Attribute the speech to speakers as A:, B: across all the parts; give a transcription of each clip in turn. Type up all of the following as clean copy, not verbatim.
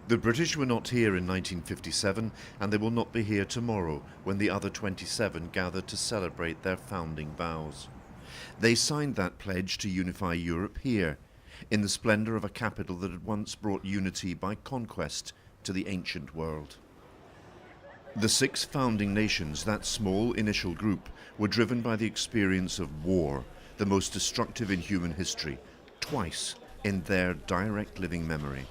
A: The British were not here in 1957, and they will not be here tomorrow when the other 27 gather to celebrate their founding vows. They signed that pledge to unify Europe here, in the splendour of a capital that had once brought unity by conquest to the ancient world. The 6 founding nations, that small initial group, were driven by the experience of war, the most destructive in human history, twice in their direct living memory.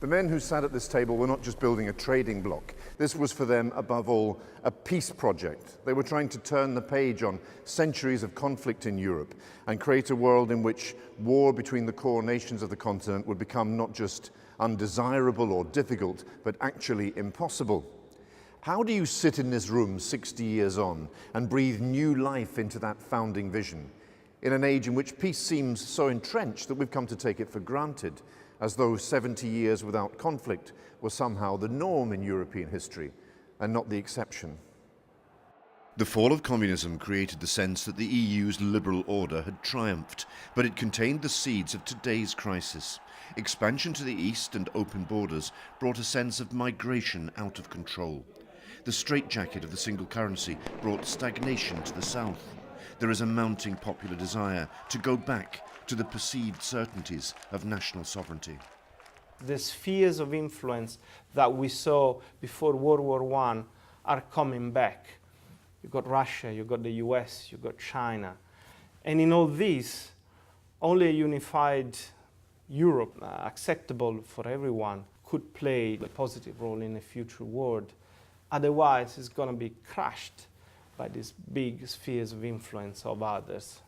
B: The men who sat at this table were not just building a trading bloc. This was for them, above all, a peace project. They were trying to turn the page on centuries of conflict in Europe and create a world in which war between the core nations of the continent would become not just undesirable or difficult, but actually impossible. How do you sit in this room 60 years on and breathe new life into that founding vision, in an age in which peace seems so entrenched that we've come to take it for granted, as though 70 years without conflict was somehow the norm in European history and not the exception?
A: The fall of communism created the sense that the EU's liberal order had triumphed, but it contained the seeds of today's crisis. Expansion to the east and open borders brought a sense of migration out of control. The straitjacket of the single currency brought stagnation to the south. There is a mounting popular desire to go back to the perceived certainties of national sovereignty.
C: The spheres of influence that we saw before World War I are coming back. You've got Russia, you've got the US, you've got China. And in all this, only a unified Europe, acceptable for everyone, could play a positive role in a future world. Otherwise, it's going to be crushed by these big spheres of influence of others.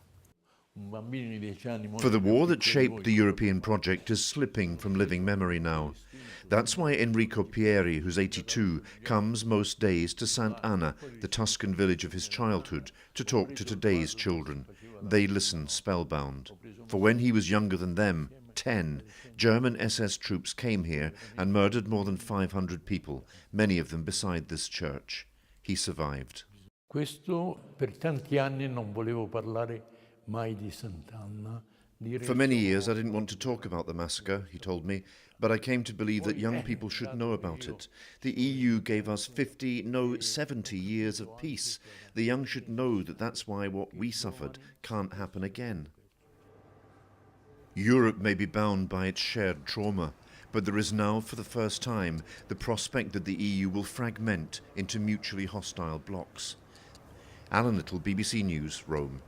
A: For the war that shaped the European project is slipping from living memory now. That's why Enrico Pieri, who's 82, comes most days to Sant'Anna, the Tuscan village of his childhood, to talk to today's children. They listen spellbound. For when he was younger than them, 10, German SS troops came here and murdered more than 500 people, many of them beside this church. He survived.
D: Questo per tanti anni non volevo parlare mai di Sant'Anna.
A: For many years I didn't want to talk about the massacre, he told me, but I came to believe that young people should know about it. The EU gave us 50, no 70 years of peace. The young should know that that's why what we suffered can't happen again. Europe may be bound by its shared trauma, but there is now, for the first time, the prospect that the EU will fragment into mutually hostile blocs. Alan Little, BBC News, Rome.